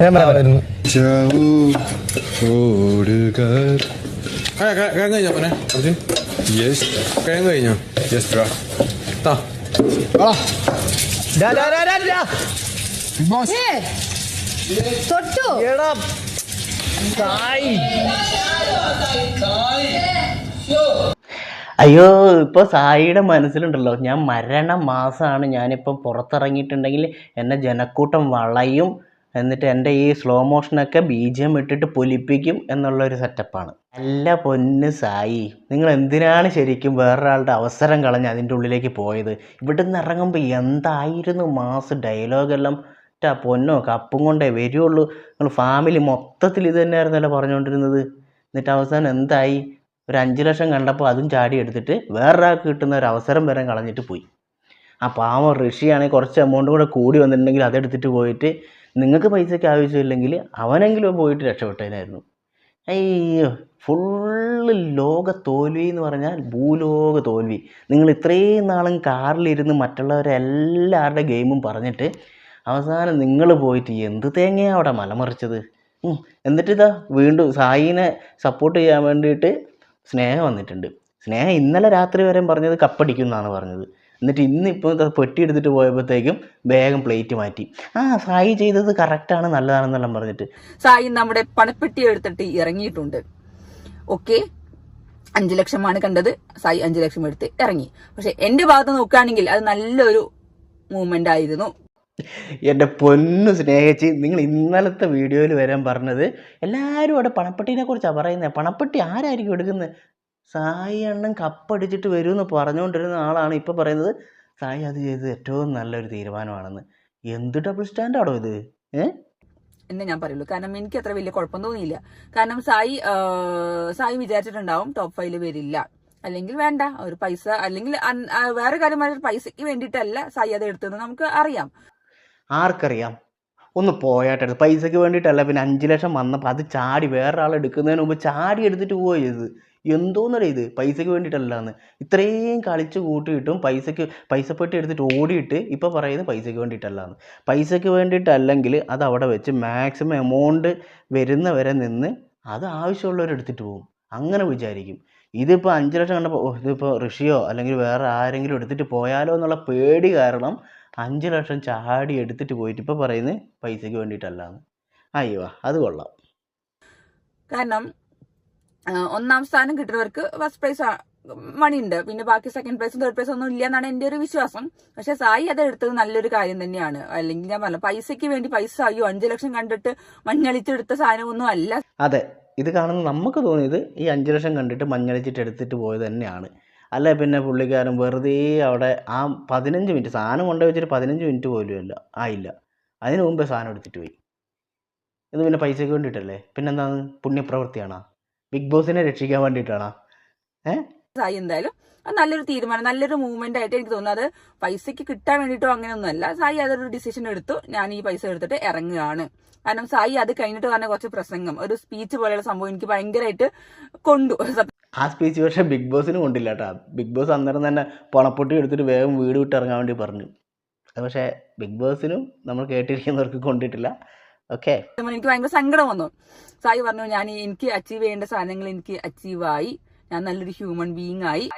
ഞാൻ പറയാമായിരുന്നു. കഴിഞ്ഞോ മോനെ? കിഴങ്ങ് കഴിഞ്ഞോ? അയ്യോ, ഇപ്പോൾ സായിയുടെ മനസ്സിലുണ്ടല്ലോ, ഞാൻ മരണമാസമാണ്, ഞാനിപ്പം പുറത്തിറങ്ങിയിട്ടുണ്ടെങ്കിൽ എന്നെ ജനക്കൂട്ടം വളയും, എന്നിട്ട് എൻ്റെ ഈ സ്ലോ മോഷനൊക്കെ BGM ഇട്ടിട്ട് പൊലിപ്പിക്കും എന്നുള്ളൊരു സെറ്റപ്പാണ്. അല്ല പൊന്ന് സായി, നിങ്ങൾ എന്തിനാണ് ശരിക്കും വേറൊരാളുടെ അവസരം കളഞ്ഞ് അതിൻ്റെ ഉള്ളിലേക്ക് പോയത്? ഇവിടെ നിന്ന് ഇറങ്ങുമ്പോൾ എന്തായിരുന്നു മാസ് ഡയലോഗെല്ലാം. പൊന്നോ, കപ്പും കൊണ്ടേ വരുള്ളൂ. നിങ്ങൾ ഫാമിലി മൊത്തത്തിൽ ഇത് തന്നെയായിരുന്നല്ലോ പറഞ്ഞുകൊണ്ടിരുന്നത്. എന്നിട്ട് അവസാനം എന്തായി? ഒരു 5 ലക്ഷം കണ്ടപ്പോൾ അതും ചാടി എടുത്തിട്ട് വേറൊരാൾക്ക് കിട്ടുന്ന ഒരു അവസരം വരെ കളഞ്ഞിട്ട് പോയി. ആ പാവം ഋഷിയാണെങ്കിൽ കുറച്ച് എമൗണ്ട് കൂടെ കൂടി വന്നിട്ടുണ്ടെങ്കിൽ അതെടുത്തിട്ട് പോയിട്ട് നിങ്ങൾക്ക് പൈസയ്ക്ക് ആവശ്യമില്ലെങ്കിൽ അവനെങ്കിലും പോയിട്ട് രക്ഷപ്പെട്ടതിനായിരുന്നു. അയ്യോ, ഫുള്ള് ലോക തോൽവി എന്ന് പറഞ്ഞാൽ ഭൂലോക തോൽവി. നിങ്ങൾ ഇത്രയും നാളും കാറിലിരുന്ന് മറ്റുള്ളവരെല്ലാവരുടെ ഗെയിമും പറഞ്ഞിട്ട് അവസാനം നിങ്ങൾ പോയിട്ട് എന്ത് തേങ്ങയാണ് അവിടെ മലമറിച്ചത്? എന്നിട്ടിതാ വീണ്ടും സായിനെ സപ്പോർട്ട് ചെയ്യാൻ വേണ്ടിയിട്ട് സ്നേഹ വന്നിട്ടുണ്ട്. സ്നേഹ ഇന്നലെ രാത്രി വരെ പറഞ്ഞത് കപ്പടിക്കും എന്നാണ് പറഞ്ഞത്. എന്നിട്ട് ഇന്നിപ്പോൾ പെട്ടി എടുത്തിട്ട് പോയപ്പോഴത്തേക്കും വേഗം പ്ലേറ്റ് മാറ്റി. സായി ചെയ്തത് കറക്റ്റാണ്, നല്ലതാണെന്നെല്ലാം പറഞ്ഞിട്ട് സായി നമ്മുടെ പണപ്പെട്ടി എടുത്തിട്ട് ഇറങ്ങിയിട്ടുണ്ട്. ഓക്കെ, 5 ലക്ഷമാണ് കണ്ടത്. സായി 5 ലക്ഷം എടുത്ത് ഇറങ്ങി. പക്ഷെ എന്റെ ഭാഗത്ത് നോക്കുകയാണെങ്കിൽ അത് നല്ലൊരു മൂവ്മെന്റ് ആയിരുന്നു. എൻ്റെ പൊന്നു സ്നേഹിച്ച്, നിങ്ങൾ ഇന്നലത്തെ വീഡിയോയിൽ വരാൻ പറഞ്ഞത് എല്ലാവരും അവിടെ പണപ്പെട്ടിനെ കുറിച്ചാണ് പറയുന്നത്. പണപ്പെട്ടി ആരായിരിക്കും എടുക്കുന്നത്? സായി അണ്ണൻ കപ്പടിച്ചിട്ട് വരുമെന്ന് പറഞ്ഞുകൊണ്ടിരുന്ന ആളാണ് ഇപ്പോൾ പറയുന്നത് സായി അത് ചെയ്തത് ഏറ്റവും നല്ലൊരു തീരുമാനമാണെന്ന്. എന്ത് ഡബിൾ സ്റ്റാൻഡാണോ ഇത്? എന്നേ ഞാൻ പറയുള്ളൂ. കാരണം എനിക്ക് അത്ര വലിയ കുഴപ്പം തോന്നിയില്ല. കാരണം സായി വിചാരിച്ചിട്ടുണ്ടാവും ടോപ്പ് 5 വരില്ല, അല്ലെങ്കിൽ വേണ്ട ഒരു പൈസ, അല്ലെങ്കിൽ വേറെ കാര്യം പൈസക്ക് വേണ്ടിയിട്ടല്ല സായി അത് എടുത്തതെന്ന് നമുക്ക് അറിയാം. ആർക്കറിയാം? ഒന്ന് പോയാട്ടെടുത്ത് പൈസയ്ക്ക് വേണ്ടിയിട്ടല്ല. പിന്നെ 5 ലക്ഷം വന്നപ്പോൾ അത് ചാടി വേറൊരാൾ എടുക്കുന്നതിന് മുമ്പ് ചാടി എടുത്തിട്ട് പോവുക ചെയ്തത്. എന്തോന്നറിയ ഇത്? പൈസയ്ക്ക് വേണ്ടിയിട്ടല്ലാന്ന്. ഇത്രയും കളിച്ച് കൂട്ടിയിട്ടും പൈസപ്പെട്ടി എടുത്തിട്ട് ഓടിയിട്ട് ഇപ്പോൾ പറയുന്നത് പൈസയ്ക്ക് വേണ്ടിയിട്ടല്ലാന്ന്. പൈസയ്ക്ക് വേണ്ടിയിട്ടല്ലെങ്കിൽ അത് അവിടെ വെച്ച് മാക്സിമം എമൗണ്ട് വരുന്നവരെ നിന്ന് അത് ആവശ്യമുള്ളവരെടുത്തിട്ട് പോകും, അങ്ങനെ വിചാരിക്കും. ഇതിപ്പോൾ 5 ലക്ഷം കണ്ടപ്പോൾ ഇതിപ്പോൾ ഋഷിയോ അല്ലെങ്കിൽ വേറെ ആരെങ്കിലും എടുത്തിട്ട് പോയാലോ എന്നുള്ള പേടി കാരണം 5 ലക്ഷം ചാടി എടുത്തിട്ട് പോയിട്ട് ഇപ്പോൾ പറയുന്നത് പൈസയ്ക്ക് വേണ്ടിയിട്ടല്ലാന്ന്. അയ്യോ, അത് കൊള്ളാം. കാരണം 1ാം സ്ഥാനം കിട്ടുന്നവർക്ക് ഫസ്റ്റ് പ്രൈസ് മണി ഉണ്ട്, പിന്നെ ബാക്കി സെക്കൻഡ് പ്രൈസും തേർഡ് പ്രൈസും ഒന്നും ഇല്ല എന്നാണ് എന്റെ ഒരു വിശ്വാസം. പക്ഷെ സായി അത് എടുത്തത് നല്ലൊരു കാര്യം തന്നെയാണ്. അല്ലെങ്കിൽ ഞാൻ പറഞ്ഞു, പൈസയ്ക്ക് വേണ്ടി പൈസ 5 ലക്ഷം കണ്ടിട്ട് മഞ്ഞളിച്ചെടുത്ത സാധനമൊന്നും അല്ല. അതെ, ഇത് കാണുന്ന നമുക്ക് തോന്നിയത് ഈ 5 ലക്ഷം കണ്ടിട്ട് മഞ്ഞളിച്ചിട്ട് എടുത്തിട്ട് പോയത് തന്നെയാണ്. അല്ല പിന്നെ പുള്ളിക്കാരൻ വെറുതെ അവിടെ ആ 15 മിനിറ്റ് സാധനം കൊണ്ടുപോയി വെച്ചിട്ട് 15 മിനിറ്റ് പോലും ആയില്ല, അതിന് മുമ്പേ സാധനം എടുത്തിട്ട് പോയി. ഇത് പിന്നെ പൈസയ്ക്ക് വേണ്ടിയിട്ടല്ലേ? പിന്നെന്താണ്? പുണ്യപ്രവൃത്തിയാണോ? ബിഗ് ബോസിനെ രക്ഷിക്കാൻ വേണ്ടിയിട്ടാണോ? സായി എന്തായാലും അത് നല്ലൊരു തീരുമാനം, നല്ലൊരു മൂവ്മെന്റ് ആയിട്ട് എനിക്ക് തോന്നുന്നത്. പൈസയ്ക്ക് കിട്ടാൻ വേണ്ടിയിട്ടോ അങ്ങനെയൊന്നുമല്ല. സായി അതൊരു ഡിസിഷൻ എടുത്തു, ഞാൻ ഈ പൈസ എടുത്തിട്ട് ഇറങ്ങുകയാണ്. കാരണം സായി അത് കഴിഞ്ഞിട്ട് പറഞ്ഞ കുറച്ച് പ്രസംഗം, ഒരു സ്പീച്ച് പോലെയുള്ള സംഭവം എനിക്ക് ഭയങ്കരമായിട്ട് കൊണ്ടു. ആ സ്പീച്ച് പക്ഷേ ബിഗ് ബോസിന് കൊണ്ടില്ല കേട്ടോ. ബിഗ് ബോസ് അന്നേരം തന്നെ പണപ്പൊട്ടി എടുത്തിട്ട് വേഗം വീട് വിട്ട് ഇറങ്ങാൻ വേണ്ടി പറഞ്ഞു. അത് പക്ഷേ ബിഗ് ബോസിനും നമ്മൾ കേട്ടിരിക്കുന്നവർക്ക് കൊണ്ടിട്ടില്ല. ഓക്കെ, എനിക്ക് ഭയങ്കര സങ്കടം വന്നു. സായി പറഞ്ഞു, എനിക്ക് അച്ചീവ് ചെയ്യേണ്ട സാധനങ്ങൾ എനിക്ക് അച്ചീവായി, ഞാൻ നല്ലൊരു ഹ്യൂമൻ ബീയിങ് ആയി.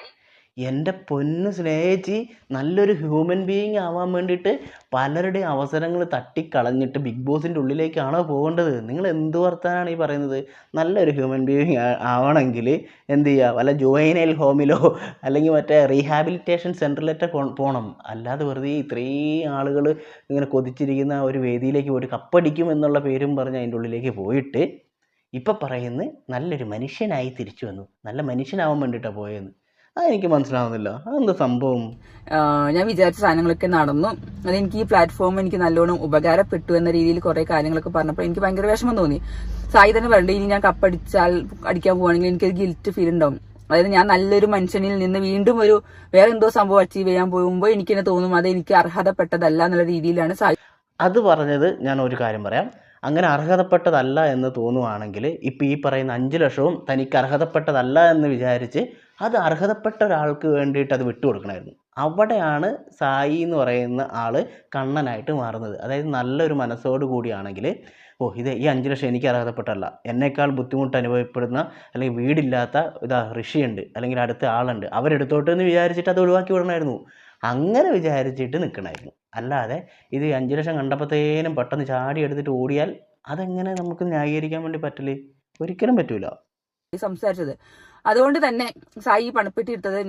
എൻ്റെ പൊന്ന് സ്നേഹിച്ച്, നല്ലൊരു ഹ്യൂമൻ ബീയിങ് ആവാൻ വേണ്ടിയിട്ട് പലരുടെയും അവസരങ്ങൾ തട്ടിക്കളഞ്ഞിട്ട് ബിഗ് ബോസിൻ്റെ ഉള്ളിലേക്കാണോ പോകേണ്ടത്? നിങ്ങൾ എന്ത് വർത്താനാണ് ഈ പറയുന്നത്? നല്ലൊരു ഹ്യൂമൻ ബീയിങ് ആവണമെങ്കിൽ എന്ത് ചെയ്യുക? വല്ല ജുവൈനൈൽ ഹോമിലോ അല്ലെങ്കിൽ മറ്റേ റീഹാബിലിറ്റേഷൻ സെൻറ്ററിലൊക്കെ പോകണം. അല്ലാതെ വെറുതെ ഇത്രയും ആളുകൾ ഇങ്ങനെ കൊതിച്ചിരിക്കുന്ന ഒരു വേദിയിലേക്ക് പോയിട്ട് കപ്പടിക്കും എന്നുള്ള പേരും പറഞ്ഞ് അതിൻ്റെ ഉള്ളിലേക്ക് പോയിട്ട് ഇപ്പം പറയുന്നത് നല്ലൊരു മനുഷ്യനായി തിരിച്ചു വന്നു, നല്ല മനുഷ്യനാവാൻ വേണ്ടിയിട്ടാണ് പോയെന്ന്. അതെനിക്ക് മനസ്സിലാവുന്നില്ല, അതെന്താ സംഭവം? ഞാൻ വിചാരിച്ച സാധനങ്ങളൊക്കെ നടന്നു. അതെനിക്ക് ഈ പ്ലാറ്റ്ഫോം എനിക്ക് നല്ലോണം ഉപകാരപ്പെട്ടു എന്ന രീതിയിൽ കുറെ കാര്യങ്ങളൊക്കെ പറഞ്ഞപ്പോൾ എനിക്ക് ഭയങ്കര വിഷമം തോന്നി. സായി തന്നെ പറഞ്ഞു, ഇനി ഞാൻ അടിക്കാൻ പോവാണെങ്കിൽ എനിക്കൊരു ഗിൽറ്റ് ഫീൽ ഉണ്ടാവും. അതായത് ഞാൻ നല്ലൊരു മനുഷ്യനിൽ നിന്ന് വീണ്ടും വേറെ എന്തോ സംഭവം അച്ചീവ് ചെയ്യാൻ പോകുമ്പോൾ എനിക്ക് തന്നെ തോന്നും അത് എനിക്ക് അർഹതപ്പെട്ടതല്ല എന്നുള്ള രീതിയിലാണ് സായി അത് പറഞ്ഞത്. ഞാൻ ഒരു കാര്യം പറയാം, അങ്ങനെ അർഹതപ്പെട്ടതല്ല എന്ന് തോന്നുവാണെങ്കിൽ ഇപ്പം ഈ പറയുന്ന 5 ലക്ഷവും തനിക്ക് അർഹതപ്പെട്ടതല്ല എന്ന് വിചാരിച്ച് അത് അർഹതപ്പെട്ട ഒരാൾക്ക് വേണ്ടിയിട്ട് അത് വിട്ടുകൊടുക്കണമായിരുന്നു. അവിടെയാണ് സായി എന്ന് പറയുന്ന ആൾ കണ്ണനായിട്ട് മാറുന്നത്. അതായത് നല്ലൊരു മനസ്സോട് കൂടിയാണെങ്കിൽ ഇത് ഈ 5 ലക്ഷം എനിക്ക് അർഹതപ്പെട്ടല്ല, എന്നേക്കാൾ ബുദ്ധിമുട്ട് അനുഭവപ്പെടുന്ന അല്ലെങ്കിൽ വീടില്ലാത്ത ഋഷിയുണ്ട് അല്ലെങ്കിൽ അടുത്ത ആളുണ്ട്, അവരെടുത്തോട്ട് എന്ന് വിചാരിച്ചിട്ട് അത് ഒഴിവാക്കി വിടണമായിരുന്നു. അങ്ങനെ വിചാരിച്ചിട്ട് നിൽക്കണമായിരുന്നു. അല്ലാതെ ഇത് 5 ലക്ഷം കണ്ടപ്പോഴത്തേനും പെട്ടെന്ന് ചാടി എടുത്തിട്ട് ഓടിയാൽ അതെങ്ങനെ നമുക്ക് ന്യായീകരിക്കാൻ വേണ്ടി പറ്റില്ലേ? ഒരിക്കലും പറ്റൂല. സംസാരിച്ചത് അതുകൊണ്ട് തന്നെ സായി പണപ്പെട്ടി എടുത്തത്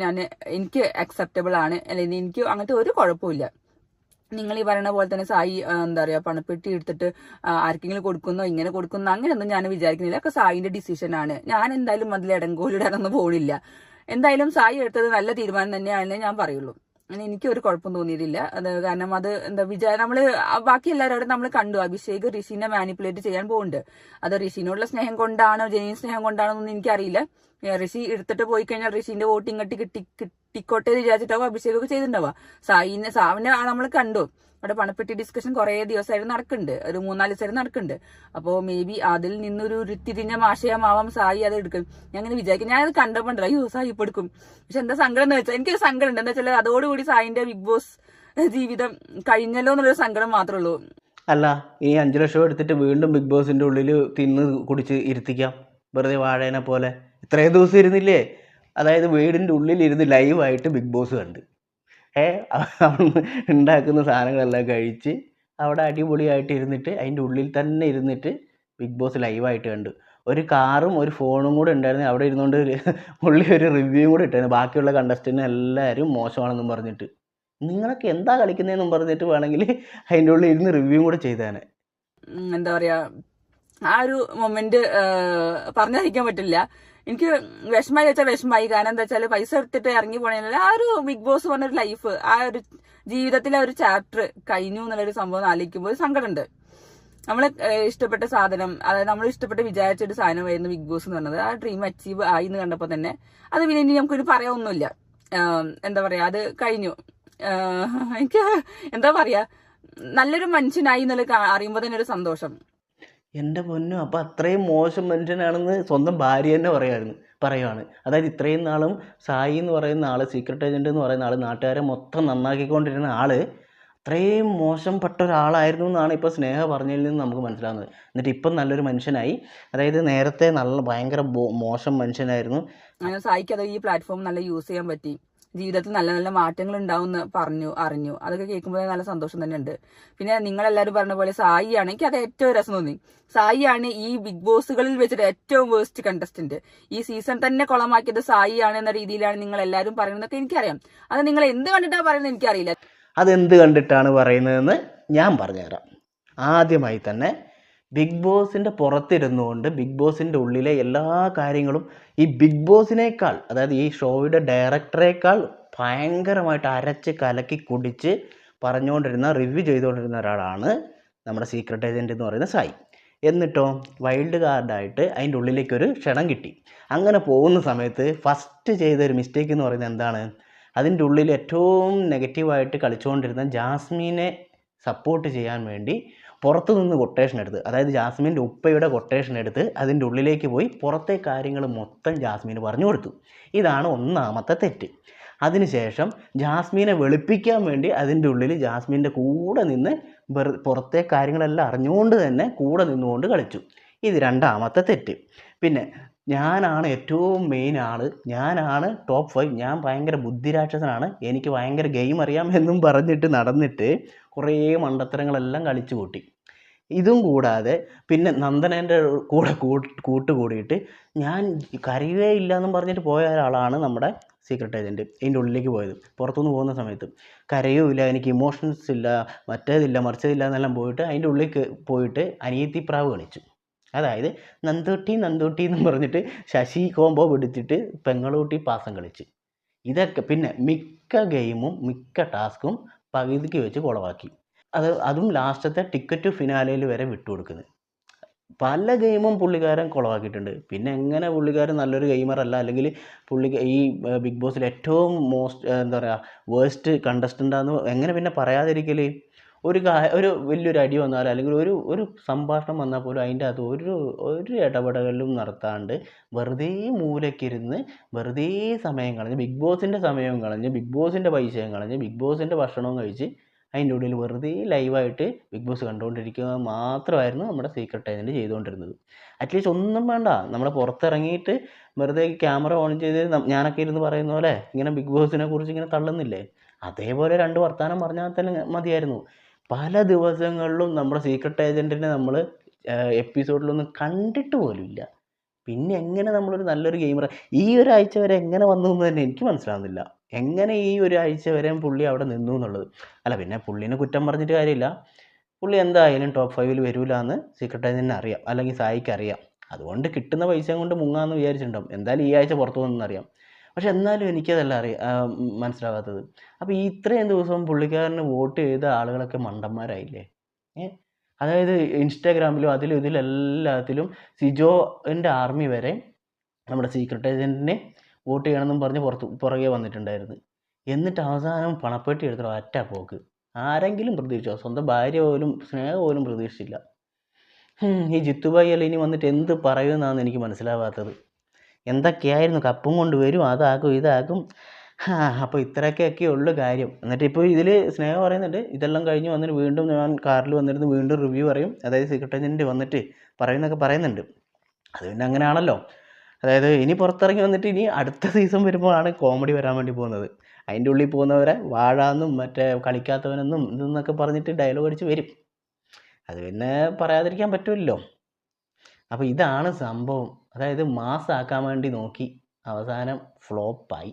എനിക്ക് അക്സെപ്റ്റബിൾ ആണ്. അല്ലെങ്കിൽ എനിക്ക് അങ്ങനത്തെ ഒരു കുഴപ്പമില്ല. നിങ്ങൾ ഈ പറയുന്ന പോലെ തന്നെ സായി എന്താ പറയാ പണപ്പെട്ടി എടുത്തിട്ട് ആർക്കെങ്കിലും കൊടുക്കുന്നോ ഇങ്ങനെ കൊടുക്കുന്നോ അങ്ങനെയൊന്നും ഞാൻ വിചാരിക്കുന്നില്ല. ഒക്കെ സായിന്റെ ഡിസിഷൻ ആണ്. ഞാൻ എന്തായാലും അതിൽ ഇടങ്കോലിടാനൊന്നും പോണില്ല. എന്തായാലും സായി എടുത്തത് നല്ല തീരുമാനം തന്നെയാണെന്നേ ഞാൻ പറയുള്ളൂ. എനിക്ക് ഒരു കുഴപ്പം തോന്നിയിട്ടില്ല. അത് കാരണം അത് നമ്മള് ബാക്കി എല്ലാവരോടും നമ്മൾ കണ്ടു അഭിഷേക് ഋഷിനെ മാനിപ്പുലേറ്റ് ചെയ്യാൻ പോകുന്നുണ്ട്. അത് ഋഷിനോടുള്ള സ്നേഹം കൊണ്ടാണോ ജെന്യൂൻ സ്നേഹം കൊണ്ടാണോ എന്നൊന്നും എനിക്കറിയില്ല. ഋഷി എടുത്തിട്ട് പോയി കഴിഞ്ഞാൽ ഋഷിന്റെ വോട്ട് ഇങ്ങോട്ട് കിട്ടിക്കോട്ടെ എന്ന് വിചാരിച്ചിട്ടാവും അഭിഷേകൊക്കെ ചെയ്തിട്ടുണ്ടാവുക. സാവിനെ നമ്മൾ കണ്ടു. അവിടെ പണപ്പെട്ടി ഡിസ്കഷൻ കുറെ ദിവസമായിട്ട് നടക്കുന്നുണ്ട്, ഒരു 3-4 ദിവസമായിട്ട് നടക്കുന്നുണ്ട്. അപ്പോൾ മേ ബി അതിൽ നിന്നൊരു തിരിഞ്ഞ ആശയമാവാം സായി അത് എടുക്കും. ഞാൻ അങ്ങനെ വിചാരിക്കും. ഞാനത് കണ്ടപ്പോണ്ടല്ലോ അയ്യോ സായി ഇപ്പൊ എടുക്കും. പക്ഷെ എന്താ സങ്കടം എന്ന് വെച്ചാൽ എനിക്കൊരു സങ്കടം ഉണ്ട്. എന്താ വെച്ചാൽ അതോടുകൂടി സായിന്റെ ബിഗ് ബോസ് ജീവിതം കഴിഞ്ഞല്ലോ എന്നുള്ളൊരു സങ്കടം മാത്രമേ ഉള്ളൂ. അല്ല, ഈ 5 ലക്ഷം എടുത്തിട്ട് വീണ്ടും ബിഗ് ബോസിന്റെ ഉള്ളിൽ തിന്ന് കുടിച്ച് ഇരുത്തിക്കാം, വെറുതെ വാഴേനെ പോലെ. ഇത്രയും ദിവസം ഇരുന്നില്ലേ? അതായത് വീടിൻ്റെ ഉള്ളിലിരുന്ന് ലൈവായിട്ട് ബിഗ് ബോസ് കണ്ട് അവിടുന്ന് ഉണ്ടാക്കുന്ന സാധനങ്ങളെല്ലാം കഴിച്ച് അവിടെ അടിപൊളിയായിട്ട് ഇരുന്നിട്ട് അതിൻ്റെ ഉള്ളിൽ തന്നെ ഇരുന്നിട്ട് ബിഗ് ബോസ് ലൈവായിട്ട് കണ്ടു. ഒരു കാറും ഒരു ഫോണും കൂടെ ഉണ്ടായിരുന്നു. അവിടെ ഇരുന്നുകൊണ്ട് പുള്ളി ഒരു റിവ്യൂ കൂടെ ഇട്ടായിരുന്നു. ബാക്കിയുള്ള കണ്ടസ്റ്റൻറ്റിന് എല്ലാവരും മോശമാണെന്നും പറഞ്ഞിട്ട്. നിങ്ങളൊക്കെ എന്താ കളിക്കുന്നതെന്നും പറഞ്ഞിട്ട് വേണമെങ്കിൽ അതിൻ്റെ ഉള്ളിൽ ഇരുന്ന് റിവ്യൂ കൂടെ ചെയ്തേനെ. എന്താ പറയാ ആ ഒരു മൊമെന്റ് പറഞ്ഞറിയിക്കാൻ പറ്റില്ല. എനിക്ക് വിഷമായി വെച്ചാൽ വിഷമായി. കാരണം എന്താ വെച്ചാൽ പൈസ എടുത്തിട്ട് ഇറങ്ങി പോണേല ആ ഒരു ബിഗ് ബോസ് പറഞ്ഞൊരു ലൈഫ്, ആ ഒരു ജീവിതത്തിലെ ഒരു ചാപ്റ്റർ കഴിഞ്ഞു എന്നുള്ളൊരു സംഭവം ആലോചിക്കുമ്പോൾ സങ്കടമുണ്ട്. നമ്മളെ ഇഷ്ടപ്പെട്ട സാധനം, അതായത് നമ്മൾ ഇഷ്ടപ്പെട്ട് വിചാരിച്ചൊരു സാധനമായിരുന്നു ബിഗ് ബോസ് എന്ന് പറഞ്ഞത്. ആ ഡ്രീം അച്ചീവ് ആയി എന്ന് കണ്ടപ്പോൾ തന്നെ അത് പിന്നെ ഇനി നമുക്കൊരു പറയാനൊന്നുമില്ല. എന്താ പറയാ, അത് കഴിഞ്ഞു. എനിക്ക് എന്താ പറയാ, നല്ലൊരു മനുഷ്യനായി എന്നുള്ള അറിയുമ്പോൾ തന്നെ ഒരു സന്തോഷം. എൻ്റെ പൊന്നു, അപ്പം അത്രയും മോശം മനുഷ്യനാണെന്ന് സ്വന്തം ഭാര്യ തന്നെ പറയുവാണ്. അതായത് ഇത്രയും നാളും സായി എന്ന് പറയുന്ന ആൾ, സീക്രട്ട് ഏജൻറ്റ് എന്ന് പറയുന്ന ആൾ, നാട്ടുകാരെ മൊത്തം നന്നാക്കിക്കൊണ്ടിരുന്ന ആൾ അത്രയും മോശപ്പെട്ട ഒരാളായിരുന്നു എന്നാണ് ഇപ്പോൾ സ്നേഹ പറഞ്ഞതിൽ നിന്ന് നമുക്ക് മനസ്സിലാകുന്നത്. എന്നിട്ട് ഇപ്പം നല്ലൊരു മനുഷ്യനായി. അതായത് നേരത്തെ ഭയങ്കര മോശം മനുഷ്യനായിരുന്നു. അങ്ങനെ സായിക്ക് അത് ഈ പ്ലാറ്റ്ഫോം നല്ല യൂസ് ചെയ്യാൻ പറ്റി. ജീവിതത്തിൽ നല്ല നല്ല മാറ്റങ്ങൾ ഉണ്ടാവുമെന്ന് അറിഞ്ഞു. അതൊക്കെ കേൾക്കുമ്പോൾ നല്ല സന്തോഷം തന്നെ ഉണ്ട്. പിന്നെ നിങ്ങളെല്ലാവരും പറഞ്ഞ പോലെ സായിയാണ്, എനിക്ക് അത് ഏറ്റവും രസം തോന്നി. സായിയാണ് ഈ ബിഗ് ബോസുകളിൽ വെച്ചിട്ട് ഏറ്റവും വേസ്റ്റ് കണ്ടസ്റ്റന്റ്. ഈ സീസൺ തന്നെ കുളമാക്കിയത് സായിയാണ് എന്ന രീതിയിലാണ് നിങ്ങൾ എല്ലാവരും പറയുന്നതൊക്കെ എനിക്കറിയാം. അത് നിങ്ങൾ എന്ത് കണ്ടിട്ടാണ് പറയുന്നത് എനിക്കറിയില്ല. അതെന്ത് കണ്ടിട്ടാണ് പറയുന്നതെന്ന് ഞാൻ പറഞ്ഞുതരാം. ആദ്യമായി തന്നെ ബിഗ് ബോസിൻ്റെ പുറത്തിരുന്നുകൊണ്ട് ബിഗ് ബോസിൻ്റെ ഉള്ളിലെ എല്ലാ കാര്യങ്ങളും ഈ ബിഗ് ബോസിനേക്കാൾ, അതായത് ഈ ഷോയുടെ ഡയറക്ടറേക്കാൾ ഭയങ്കരമായിട്ട് അരച്ച് കലക്കി കുടിച്ച് പറഞ്ഞുകൊണ്ടിരുന്ന, റിവ്യൂ ചെയ്തുകൊണ്ടിരുന്ന ഒരാളാണ് നമ്മുടെ സീക്രട്ട് ഏജൻറ്റ് എന്ന് പറയുന്ന സായി. എന്നിട്ടോ വൈൽഡ് കാർഡായിട്ട് അതിൻ്റെ ഉള്ളിലേക്കൊരു ക്ഷണം കിട്ടി. അങ്ങനെ പോകുന്ന സമയത്ത് ഫസ്റ്റ് ചെയ്തൊരു മിസ്റ്റേക്ക് എന്ന് പറയുന്നത് എന്താണ്? അതിൻ്റെ ഉള്ളിൽ ഏറ്റവും നെഗറ്റീവായിട്ട് കളിച്ചുകൊണ്ടിരുന്ന ജാസ്മിനെ സപ്പോർട്ട് ചെയ്യാൻ വേണ്ടി പുറത്തു നിന്ന് കൊട്ടേഷൻ എടുത്ത്, അതായത് ജാസ്മിൻ്റെ ഉപ്പയുടെ കൊട്ടേഷൻ എടുത്ത് അതിൻ്റെ ഉള്ളിലേക്ക് പോയി പുറത്തെ കാര്യങ്ങൾ മൊത്തം ജാസ്മിന് പറഞ്ഞു കൊടുത്തു. ഇതാണ് ഒന്നാമത്തെ തെറ്റ്. അതിനുശേഷം ജാസ്മിനെ വെളുപ്പിക്കാൻ വേണ്ടി അതിൻ്റെ ഉള്ളിൽ ജാസ്മിൻ്റെ കൂടെ നിന്ന് പുറത്തെ കാര്യങ്ങളെല്ലാം അറിഞ്ഞുകൊണ്ട് തന്നെ കൂടെ നിന്നുകൊണ്ട് കളിച്ചു. ഇത് രണ്ടാമത്തെ തെറ്റ്. പിന്നെ ഞാനാണ് ഏറ്റവും മെയിൻ ആൾ, ഞാനാണ് ടോപ്പ് 5, ഞാൻ ഭയങ്കര ബുദ്ധിരാക്ഷസനാണ്, എനിക്ക് ഭയങ്കര ഗെയിം അറിയാം എന്നും പറഞ്ഞിട്ട് നടന്നിട്ട് കുറേ മണ്ടത്തരങ്ങളെല്ലാം കളിച്ചു കൂട്ടി. ഇതും കൂടാതെ പിന്നെ നന്ദനേൻ്റെ കൂടെ കൂട്ടുകൂടിയിട്ട് ഞാൻ കരയുകയേ ഇല്ല എന്നും പറഞ്ഞിട്ട് പോയ ഒരാളാണ് നമ്മുടെ സീക്രട്ട് ഏജൻറ്റ്. ഇതിൻ്റെ ഉള്ളിലേക്ക് പോയത്. പുറത്തുനിന്ന് പോകുന്ന സമയത്ത് കരയുമില്ല, എനിക്ക് ഇമോഷൻസ് ഇല്ല, മറ്റേതില്ല മറിച്ചതില്ല എന്നെല്ലാം പോയിട്ട് അതിൻ്റെ ഉള്ളിൽ പോയിട്ട് അനിയത്തിപ്രാവ് കളിച്ചു. അതായത് നന്ദൂട്ടി എന്നും പറഞ്ഞിട്ട് ശശി കോംബോ പിടിച്ചിട്ട് പെങ്ങളൂട്ടി പാസം കളിച്ച്. ഇതൊക്കെ പിന്നെ മിക്ക ഗെയിമും മിക്ക ടാസ്കും പകുതിക്ക് വെച്ച് കുളവാക്കി. അതും ലാസ്റ്റത്തെ ടിക്കറ്റ് ഫിനാലയിൽ വരെ വിട്ടുകൊടുക്കുന്നത്. പല ഗെയിമും പുള്ളിക്കാരൻ കുളവാക്കിയിട്ടുണ്ട്. പിന്നെ എങ്ങനെ പുള്ളിക്കാരൻ നല്ലൊരു ഗെയിമറല്ല, അല്ലെങ്കിൽ ഈ ബിഗ് ബോസിൽ ഏറ്റവും എന്താ പറയുക വേസ്റ്റ് കണ്ടസ്റ്റൻ്റാന്ന് എങ്ങനെ പിന്നെ പറയാതിരിക്കൽ? ഒരു വലിയൊരു അടി വന്നാൽ അല്ലെങ്കിൽ ഒരു ഒരു സംഭാഷണം വന്നാൽ പോലും അതിൻ്റെ അകത്ത് ഒരു ഇടപെടലും നടത്താണ്ട് വെറുതെ മൂലയ്ക്കിരുന്ന് വെറുതെ സമയം കളഞ്ഞ് ബിഗ് ബോസിൻ്റെ സമയവും കളഞ്ഞ് ബിഗ് ബോസിൻ്റെ പൈസയും കളഞ്ഞ് ബിഗ് ബോസിൻ്റെ ഭക്ഷണവും കഴിച്ച് അതിൻ്റെ ഉള്ളിൽ വെറുതെ ലൈവായിട്ട് ബിഗ് ബോസ് കണ്ടുകൊണ്ടിരിക്കുക മാത്രമായിരുന്നു നമ്മുടെ സീക്രട്ട് ഏജൻറ്റ് ചെയ്തുകൊണ്ടിരുന്നത്. അറ്റ്ലീസ്റ്റ് ഒന്നും വേണ്ട, നമ്മൾ പുറത്തിറങ്ങിയിട്ട് വെറുതെ ക്യാമറ ഓൺ ചെയ്ത് ഞാനൊക്കെ ഇരുന്ന് പറയുന്ന പോലെ ഇങ്ങനെ ബിഗ് ബോസിനെ കുറിച്ച് ഇങ്ങനെ തള്ളുന്നില്ലേ, അതേപോലെ 2 വർത്താനം പറഞ്ഞാൽ തന്നെ മതിയായിരുന്നു. പല ദിവസങ്ങളിലും നമ്മുടെ സീക്രട്ട് ഏജൻറ്റിനെ നമ്മൾ എപ്പിസോഡിലൊന്നും കണ്ടിട്ട് പോലും ഇല്ല. പിന്നെ എങ്ങനെ നമ്മളൊരു നല്ലൊരു ഗെയിമർ ഈ ഒരാഴ്ച വരെ എങ്ങനെ വന്നു എന്ന് തന്നെ എനിക്ക് മനസ്സിലാവുന്നില്ല. എങ്ങനെ ഈ ഒരാഴ്ച വരെ പുള്ളി അവിടെ നിന്നു എന്നുള്ളത്. അല്ല, പിന്നെ പുള്ളീനെ കുറ്റം പറഞ്ഞിട്ട് കാര്യമില്ല. പുള്ളി എന്തായാലും ടോപ്പ് 5 വരില്ല എന്ന് സീക്രട്ട് ഏജൻറ്റിന് അറിയാം, അല്ലെങ്കിൽ സായിക്ക് അറിയാം. അതുകൊണ്ട് കിട്ടുന്ന പൈസയും കൊണ്ട് മുങ്ങാമെന്ന് വിചാരിച്ചിട്ടുണ്ടാവും. എന്തായാലും ഈ ആഴ്ച പുറത്തു പോകുമെന്ന് അറിയാം. പക്ഷെ എന്നാലും എനിക്കതല്ല മനസ്സിലാവാത്തത്. അപ്പോൾ ഈ ഇത്രയും ദിവസം പുള്ളിക്കാരന് വോട്ട് ചെയ്ത ആളുകളൊക്കെ മണ്ടന്മാരായില്ലേ? അതായത് ഇൻസ്റ്റാഗ്രാമിലും അതിലും ഇതിലും എല്ലാത്തിലും സിജോൻ്റെ ആർമി വരെ നമ്മുടെ സീക്രട്ട് ഏജൻറ്റിനെ വോട്ട് ചെയ്യണമെന്നും പറഞ്ഞ് പുറകെ വന്നിട്ടുണ്ടായിരുന്നു. എന്നിട്ട് അവസാനം പണപ്പെട്ടി എടുത്തിട്ട് ഒറ്റ പോക്ക്. ആരെങ്കിലും പ്രതീക്ഷിച്ചോ? സ്വന്തം ഭാര്യ പോലും സ്നേഹം പോലും പ്രതീക്ഷിച്ചില്ല. ഈ ജിത്തുഭായി അല്ല ഇനി വന്നിട്ട് എന്ത് പറയുമെന്നാണ് എനിക്ക് മനസ്സിലാവാത്തത്. എന്തൊക്കെയായിരുന്നു കപ്പും കൊണ്ട് വരും, അതാക്കും ഇതാക്കും. അപ്പോൾ ഇത്രയൊക്കെ ഉള്ളു കാര്യം. എന്നിട്ട് ഇപ്പോൾ ഇതിൽ സ്നേഹ പറയുന്നുണ്ട്, ഇതെല്ലാം കഴിഞ്ഞ് വന്നിട്ട് വീണ്ടും ഞാൻ കാറിൽ വന്നിരുന്ന് വീണ്ടും റിവ്യൂ പറയും, അതായത് സീക്രട്ട് ഏജൻറ്റ് വന്നിട്ട് പറയുന്നൊക്കെ പറയുന്നുണ്ട്. അത് പിന്നെ അങ്ങനെയാണല്ലോ. അതായത് ഇനി പുറത്തിറങ്ങി വന്നിട്ട് ഇനി അടുത്ത സീസൺ വരുമ്പോഴാണ് കോമഡി വരാൻ വേണ്ടി പോകുന്നത്. അതിൻ്റെ ഉള്ളിൽ പോകുന്നവരെ വാഴാന്നും മറ്റേ കളിക്കാത്തവനെന്നും ഇതെന്നൊക്കെ പറഞ്ഞിട്ട് ഡയലോഗ് അടിച്ച് വരും. അത് പിന്നെ പറയാതിരിക്കാൻ പറ്റില്ലല്ലോ. അപ്പോൾ ഇതാണ് സംഭവം. അതായത് മാസ്സാക്കാൻ വേണ്ടി നോക്കി അവസാനം ഫ്ലോപ്പായി.